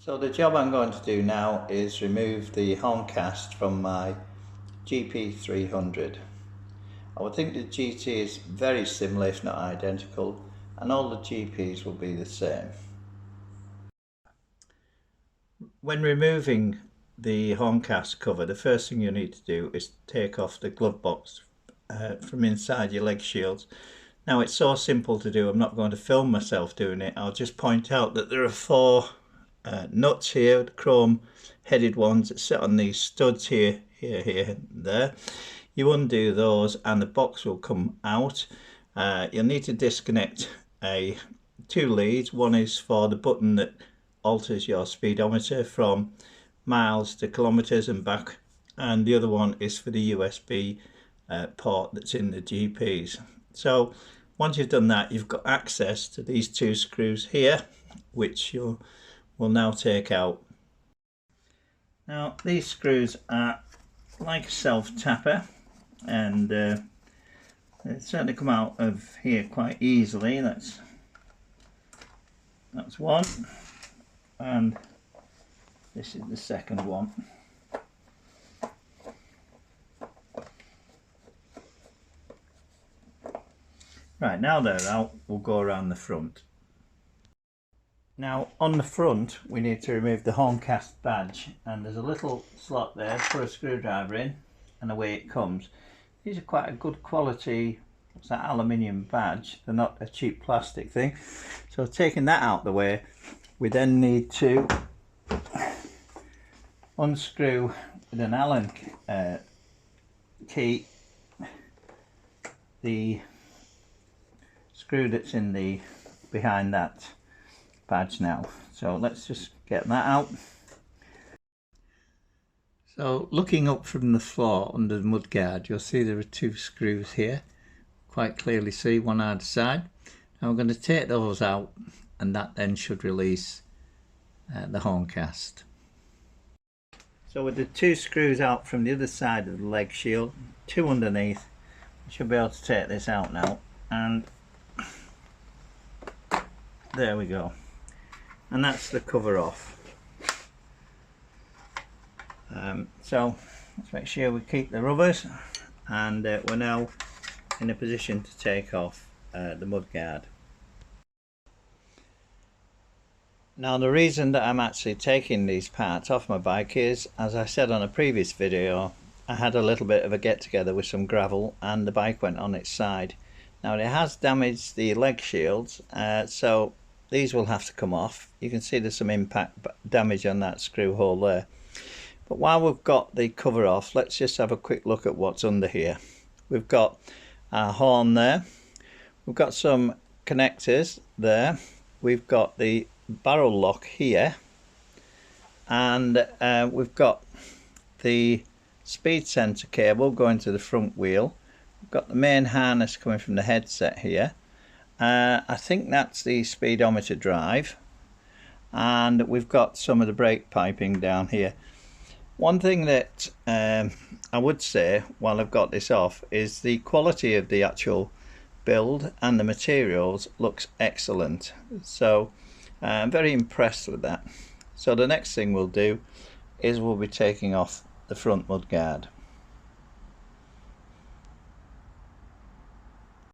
So the job I'm going to do now is remove the horncast from my GP300. I would think the GT is very similar if not identical, and all the GPs will be the same. When removing the horncast cover, the first thing you need to do is take off the glove box from inside your leg shields. Now it's so simple to do, I'm not going to film myself doing it. I'll just point out that there are four nuts here, the chrome headed ones that sit on these studs here, there. You undo those and the box will come out. You'll need to disconnect two leads. One is for the button that alters your speedometer from miles to kilometers and back, and the other one is for the USB port that's in the GPs. So once you've done that, you've got access to these two screws here, which you will now take out. Now these screws are like a self-tapper, and they certainly come out of here quite easily. That's one, and this is the second one. Right, now they're out, we'll go around the front. Now on the front we need to remove the horncast badge, and there's a little slot there to put a screwdriver in, and away it comes. These are quite a good quality, what's that, aluminium badge. They're not a cheap plastic thing. So taking that out the way, we then need to unscrew with an Allen key the screw that's in the behind that badge now. So let's just get that out. So looking up from the floor under the mudguard, you'll see there are two screws here. Quite clearly see, one either side. Now we're going to take those out, and that then should release the horncast. So with the two screws out from the other side of the leg shield, two underneath, we should be able to take this out now, and there we go. And that's the cover off. So let's make sure we keep the rubbers, and we're now in a position to take off the mudguard. Now the reason that I'm actually taking these parts off my bike is, as I said on a previous video, I had a little bit of a get together with some gravel and the bike went on its side. Now it has damaged the leg shields, so these will have to come off. You can see there's some impact damage on that screw hole there. But while we've got the cover off, let's just have a quick look at what's under here. We've got our horn there, we've got some connectors there, we've got the barrel lock here, and we've got the speed sensor cable going to the front wheel. We've got the main harness coming from the headset here. I think that's the speedometer drive, and we've got some of the brake piping down here. One thing that I would say while I've got this off is the quality of the actual build and the materials looks excellent. So I'm very impressed with that. So the next thing we'll do is we'll be taking off the front mudguard.